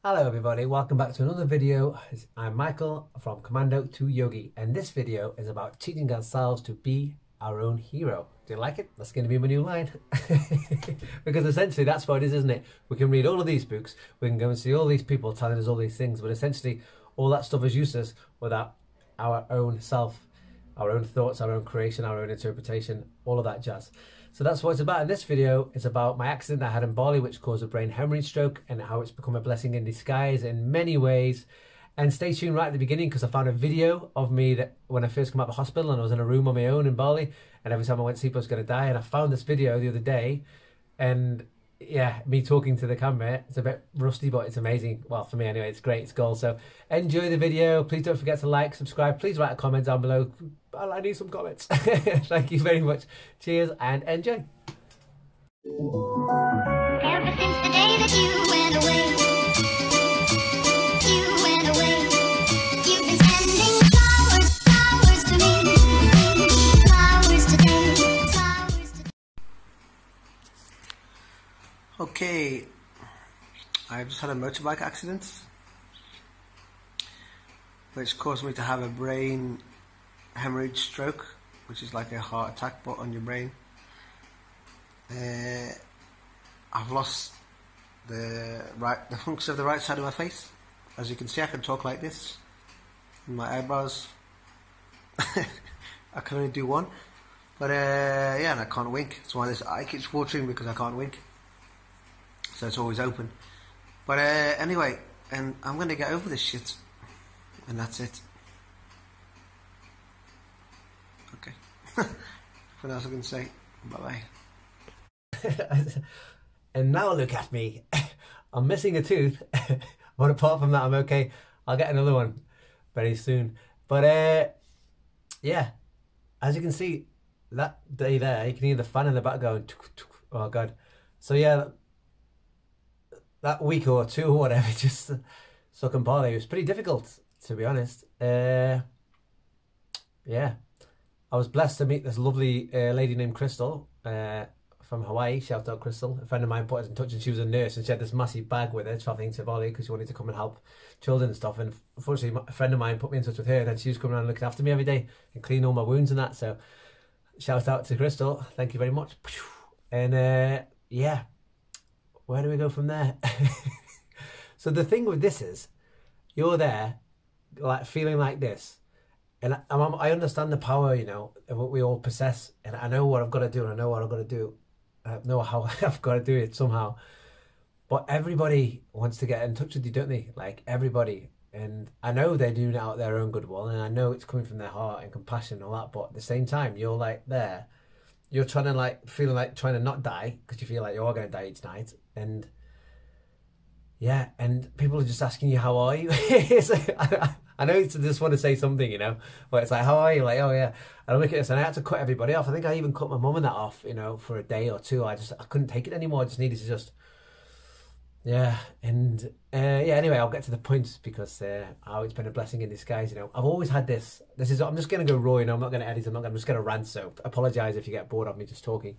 Hello everybody, welcome back to another video. I'm Michael from Commando to Yogi, and this video is about teaching ourselves to be our own hero. Do you like it? That's going to be my new line. Because essentially that's what it is, isn't it? We can read all of these books, we can go and see all these people telling us all these things, but essentially all that stuff is useless without our own self, our own thoughts, our own creation, our own interpretation, all of that jazz. So that's what it's about in this video. It's about my accident I had in Bali, which caused a brain hemorrhage stroke, and how it's become a blessing in disguise in many ways. And stay tuned right at the beginning, because I found a video of me that when I first came out of the hospital and I was in a room on my own in Bali, and every time I went to sleep I was going to die. And I found this video the other day, and yeah, me talking to the camera, it's a bit rusty, but it's amazing. Well, for me anyway, it's great, it's gold. So enjoy the video. Please don't forget to like, subscribe. Please write a comment down below. I need some comments. Thank you very much. Cheers and enjoy. Ever since the day that you went away, you've been sending flowers to me, flowers today, flowers today. Okay, I've just had a motorbike accident which caused me to have a brain hemorrhage stroke, which is like a heart attack but on your brain. I've lost the hunks of the right side of my face. As you can see, I can talk like this. My eyebrows, I can only do one, but yeah, and I can't wink. That's why this eye keeps watering, because I can't wink. So it's always open. But anyway, and I'm gonna get over this shit, and that's it. Okay. What else I can say? Bye bye. And now look at me. I'm missing a tooth, but apart from that I'm okay. I'll get another one very soon. But yeah, as you can see, that day there, you can hear the fan in the back going tuk, tuk. Oh god. So yeah, that week or two or whatever, just stuck in Bali, it was pretty difficult, to be honest. Yeah, I was blessed to meet this lovely lady named Crystal from Hawaii. Shout out Crystal. A friend of mine put us in touch, and she was a nurse, and she had this massive bag with her traveling to Bali because she wanted to come and help children and stuff. And unfortunately, a friend of mine put me in touch with her, and then she was coming around looking after me every day and cleaning all my wounds and that. So shout out to Crystal. Thank you very much. And yeah, where do we go from there? So the thing with this is, you're there, like feeling like this, and I understand the power, you know, of what we all possess, and I know what I've got to do, and I know what I've got to do. I know how I've got to do it somehow. But everybody wants to get in touch with you, don't they? Like, everybody. And I know they're doing it out their own goodwill, and I know it's coming from their heart and compassion and all that, but at the same time, you're like there. You're trying to, like, feeling like trying to not die, because you feel like you are going to die each night. And yeah, and people are just asking you, how are you? I know you just want to say something, you know, but it's like, how are you? Like, oh yeah. And I look at this, and I had to cut everybody off. I think I even cut my mum and that off, you know, for a day or two. I couldn't take it anymore. I just needed to just, yeah. And yeah, anyway, I'll get to the point, because how it's been a blessing in disguise, you know. I've always had this is, I'm just going to go raw, you know, I'm not going to edit, I'm just going to rant, so apologise if you get bored of me just talking,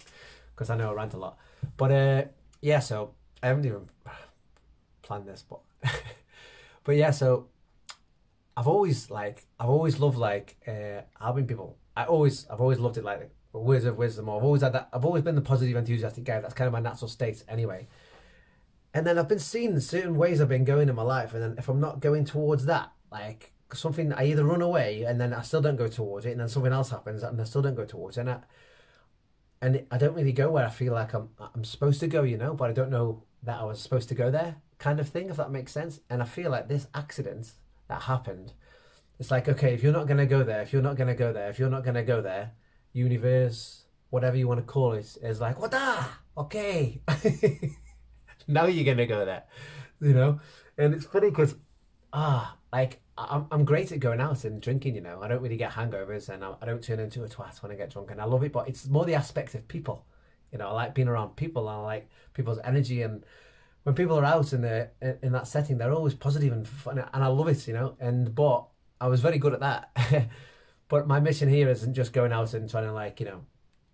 because I know I rant a lot. But yeah, so I haven't even planned this, but but yeah, so I've always loved like helping people. I've always loved it, like words of wisdom. I've always had that. I've always been the positive, enthusiastic guy. That's kind of my natural state anyway. And then I've been seeing certain ways I've been going in my life, and then if I'm not going towards that, like something, I either run away and then I still don't go towards it, and then something else happens and I still don't go towards it, and I don't really go where I feel like I'm supposed to go, you know, but I don't know that I was supposed to go there, kind of thing, if that makes sense. And I feel like this accident that happened, it's like, okay, if you're not going to go there, if you're not going to go there, if you're not going to go there, universe, whatever you want to call it, is like, what okay. Now you're going to go there, you know. And it's funny because like I'm great at going out and drinking, you know. I don't really get hangovers, and I don't turn into a twat when I get drunk, and I love it. But it's more the aspect of people, you know. I like being around people, and I like people's energy, and when people are out in that setting, they're always positive and fun, and I love it, you know. But I was very good at that. But my mission here isn't just going out and trying to, like, you know,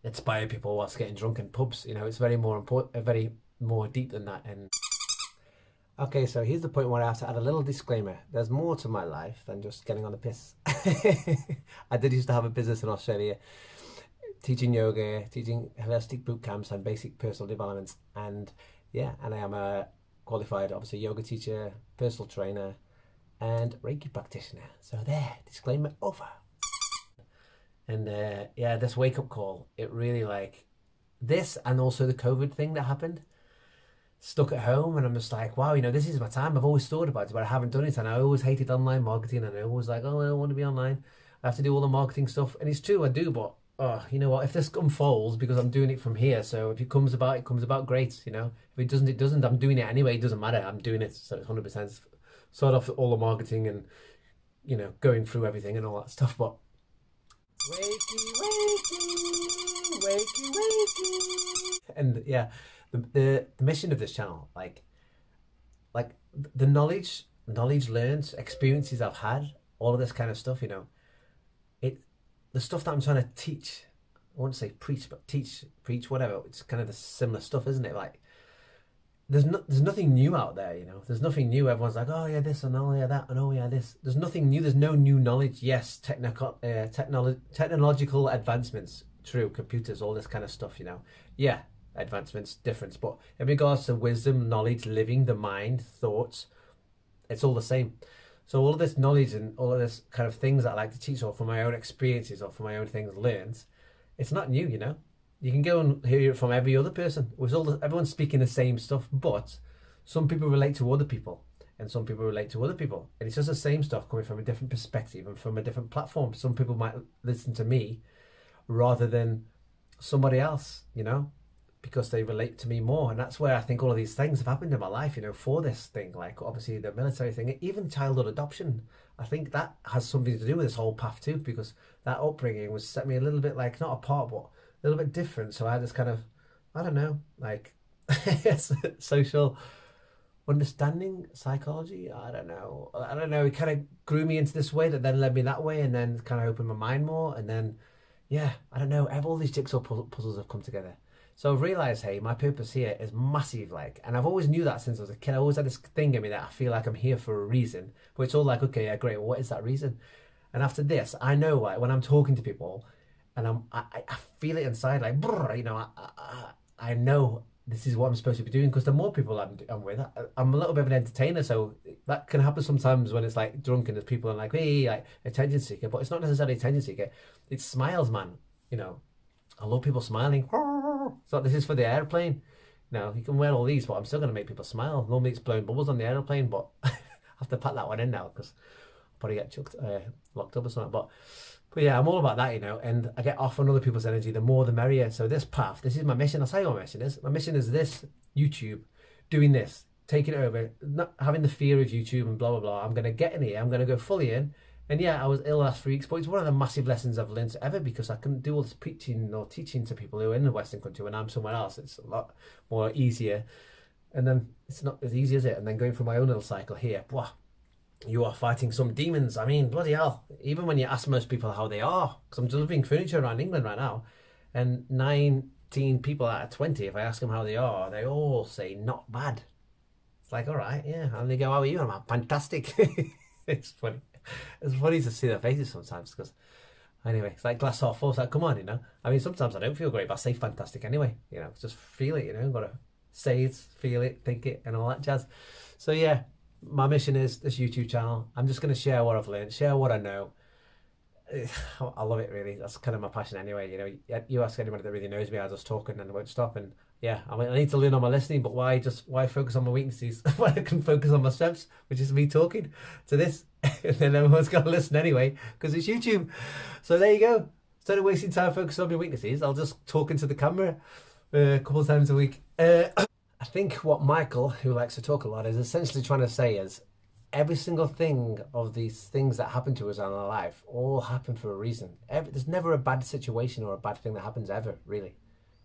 inspire people whilst getting drunk in pubs. You know, it's very more important, very more deep than that. And Okay, so here's the point where I have to add a little disclaimer. There's more to my life than just getting on the piss. I did used to have a business in Australia, teaching yoga, teaching holistic boot camps and basic personal development. And yeah, and I am a qualified, obviously, yoga teacher, personal trainer, and Reiki practitioner. So there, disclaimer over. And yeah, this wake up call, it really like this, and also the COVID thing that happened. Stuck at home, and I'm just like, wow, you know, this is my time. I've always thought about it, but I haven't done it. And I always hated online marketing, and I always like, oh, I don't want to be online. I have to do all the marketing stuff. And it's true, I do, but oh, you know what? If this unfolds, because I'm doing it from here, so if it comes about, great, you know. If it doesn't, it doesn't. I'm doing it anyway. It doesn't matter. I'm doing it, so it's 100%. Sort of all the marketing and, you know, going through everything and all that stuff. But wakey, wakey, wakey, wakey. And yeah, the mission of this channel, like the knowledge learned, experiences I've had, all of this kind of stuff, you know, the stuff that I'm trying to teach, I won't say preach, but teach, preach, whatever. It's kind of the similar stuff, isn't it? Like there's nothing new out there, you know. There's nothing new. Everyone's like, oh yeah, this, and oh yeah, that, and oh yeah, this. There's nothing new. There's no new knowledge. Yes, technological advancements, true, computers, all this kind of stuff, you know. Yeah, advancements, difference. But in regards to wisdom, knowledge, living, the mind, thoughts, it's all the same. So all of this knowledge and all of this kind of things that I like to teach, or from my own experiences or from my own things learned, it's not new, you know. You can go and hear it from every other person. Everyone's speaking the same stuff, but some people relate to other people, and some people relate to other people, and it's just the same stuff coming from a different perspective and from a different platform. Some people might listen to me rather than somebody else, you know, because they relate to me more. And that's where I think all of these things have happened in my life, you know, for this thing, like obviously the military thing, even childhood adoption. I think that has something to do with this whole path too, because that upbringing was set me a little bit like, not apart, but a little bit different. So I had this kind of, I don't know, like social understanding, psychology, I don't know, it kind of grew me into this way that then led me that way, and then kind of opened my mind more. And then, yeah, I don't know, all these jigsaw puzzles have come together. So I've realised, hey, my purpose here is massive, like, and I've always knew that since I was a kid. I always had this thing in me that I feel like I'm here for a reason, but it's all like, okay, yeah, great, well, what is that reason? And after this, I know, like, when I'm talking to people, and I feel it inside, like, brr, you know, I know this is what I'm supposed to be doing, because the more people I'm with, I'm a little bit of an entertainer, so that can happen sometimes when it's like drunk and there's people are like, hey, like, attention seeker, but it's not necessarily attention seeker, it's smiles, man, you know. I love people smiling. So this is for the airplane. Now, you can wear all these, but I'm still going to make people smile. Normally it's blowing bubbles on the airplane, but I have to pack that one in now because I'll probably get locked up or something. But yeah, I'm all about that, you know, and I get off on other people's energy. The more, the merrier. So this path, this is my mission. I'll tell you what my mission is. My mission is this: YouTube, doing this, taking it over, not having the fear of YouTube and blah, blah, blah. I'm going to get in here. I'm going to go fully in. And yeah, I was ill last 3 weeks, but it's one of the massive lessons I've learned ever, because I can do all this preaching or teaching to people who are in the Western country when I'm somewhere else. It's a lot more easier. And then it's not as easy as it. And then going through my own little cycle here, wow, you are fighting some demons. I mean, bloody hell. Even when you ask most people how they are, because I'm delivering furniture around England right now, and 19 people out of 20, if I ask them how they are, they all say not bad. It's like, all right, yeah. And they go, how are you? I'm like, fantastic. It's funny. It's funny to see their faces sometimes, because anyway, it's like glass half full. It's like, come on, you know. I mean, sometimes I don't feel great, but I say fantastic anyway. You know, just feel it. You know, gotta say it, feel it, think it, and all that jazz. So yeah, my mission is this YouTube channel. I'm just gonna share what I've learned, share what I know. I love it, really. That's kind of my passion anyway. You know, you ask anybody that really knows me, I just talk and I won't stop. And yeah, I mean, I need to learn on my listening, but why focus on my weaknesses when I can focus on my strengths, which is me talking to this. And then everyone's got to listen anyway, because it's YouTube. So there you go. Instead of wasting time focusing on my weaknesses, I'll just talk into the camera a couple of times a week. I think what Michael, who likes to talk a lot, is essentially trying to say is every single thing of these things that happen to us in our life all happen for a reason. There's never a bad situation or a bad thing that happens ever, really.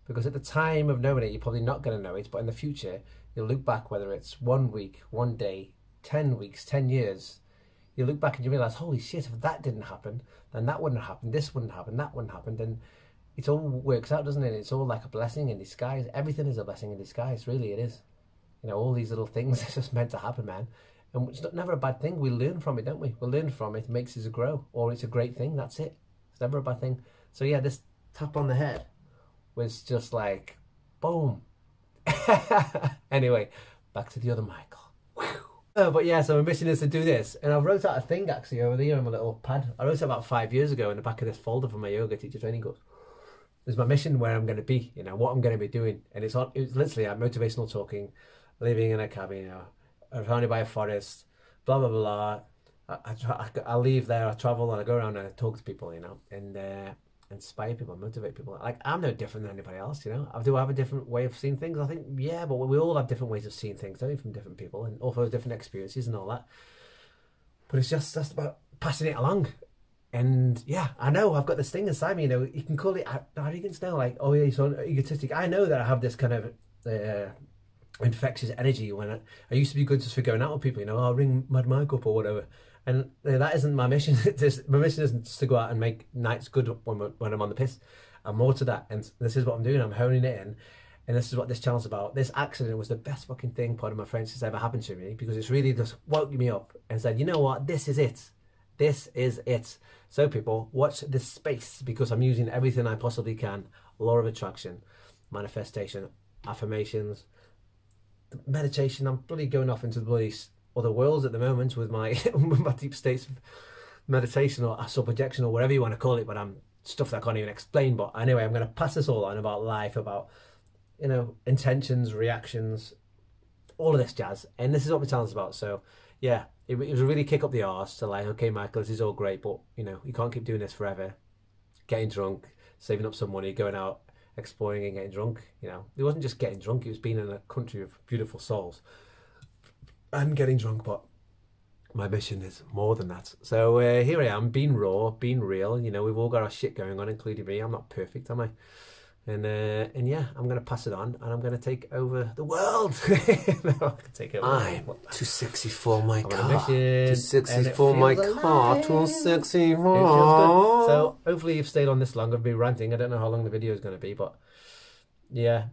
Because at the time of knowing it, you're probably not going to know it, but in the future, you'll look back, whether it's 1 week, 1 day, 10 weeks, 10 years, you look back and you realise, holy shit, if that didn't happen, then that wouldn't happen, this wouldn't happen, that wouldn't happen. Then it all works out, doesn't it? It's all like a blessing in disguise. Everything is a blessing in disguise, really, it is. You know, all these little things are just meant to happen, man. And it's never a bad thing. We learn from it, don't we? We learn from it. It makes us grow. Or it's a great thing. That's it. It's never a bad thing. So yeah, this tap on the head was just like, boom. Anyway, back to the other Michael. But yeah, so my mission is to do this. And I wrote out a thing actually over there on my little pad. I wrote it about 5 years ago in the back of this folder from my yoga teacher training course. There's my mission, where I'm going to be, you know, what I'm going to be doing. And it's literally like motivational talking, living in a cabin, you know, surrounded by a forest, blah, blah, blah. I leave there, I travel and I go around and I talk to people, you know, and inspire people, motivate people. Like, I'm no different than anybody else, you know. Do I have a different way of seeing things? I think, yeah, but we all have different ways of seeing things, don't we, from different people, and also different experiences and all that. But it's just about passing it along. And yeah, I know I've got this thing inside me, you know, you can call it arrogance now, like, oh yeah, you're so egotistic. I know that I have this kind of infectious energy when I used to be good just for going out with people, you know, I'll ring Mad Mike up or whatever. And that isn't my mission. My mission isn't just to go out and make nights good when I'm on the piss. I'm more to that. And this is what I'm doing. I'm honing it in. And this is what this channel's about. This accident was the best fucking thing, pardon my French, that's ever happened to me, because it's really just woke me up and said, you know what, this is it. This is it. So people, watch this space, because I'm using everything I possibly can. Law of attraction, manifestation, affirmations, meditation. I'm bloody going off into the bloody other worlds at the moment with my with my deep states of meditation or astral projection or whatever you want to call it, but I'm stuff that I can't even explain. But anyway, I'm going to pass this all on about life, about, you know, intentions, reactions, all of this jazz. And this is what my channel's about. So yeah, it was a really kick up the arse to like, okay, Michael, this is all great, but you know, you can't keep doing this forever. Getting drunk, saving up some money, going out, exploring and getting drunk. You know, it wasn't just getting drunk, it was being in a country of beautiful souls and getting drunk. But my mission is more than that. So here I am, being raw, being real. You know, we've all got our shit going on, including me. I'm not perfect, am I? And yeah, I'm going to pass it on, and I'm going to take over the world. No, I can take it over. I'm too sexy for my I'm car. on a mission, Too sexy and it for my feels car. alive. Too sexy It feels good. for. So hopefully you've stayed on this long. I've been ranting. I don't know how long the video is going to be, but yeah.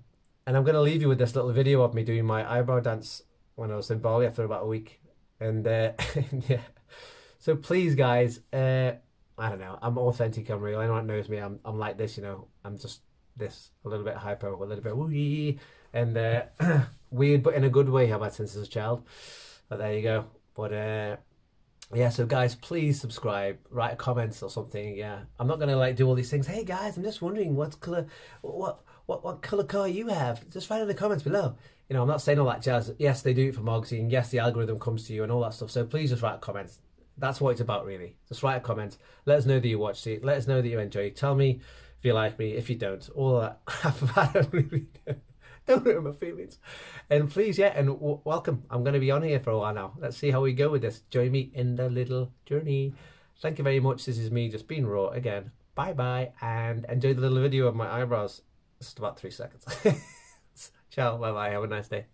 And I'm going to leave you with this little video of me doing my eyebrow dance when I was in Bali after about a week. And yeah. So please, guys, I don't know. I'm authentic. I'm real. Anyone knows me, I'm like this. You know, I'm just this, a little bit hyper, a little bit wee, and weird, but in a good way. I've had since as a child. But there you go. But yeah, so guys, please subscribe, write a comment or something. Yeah, I'm not gonna like do all these things. Hey guys, I'm just wondering what color, what color car you have. Just write in the comments below. You know, I'm not saying all that jazz. Yes, they do it for magazine. Yes, the algorithm comes to you and all that stuff. So please just write a comment. That's what it's about, really. Just write a comment. Let us know that you watched it. Let us know that you enjoyed it. Tell me if you like me, if you don't. All that crap. I don't really don't hurt my feelings. And please, yeah, and welcome. I'm going to be on here for a while now. Let's see how we go with this. Join me in the little journey. Thank you very much. This is me just being raw again. Bye-bye, and enjoy the little video of my eyebrows. Just about 3 seconds. Ciao, bye-bye. Have a nice day.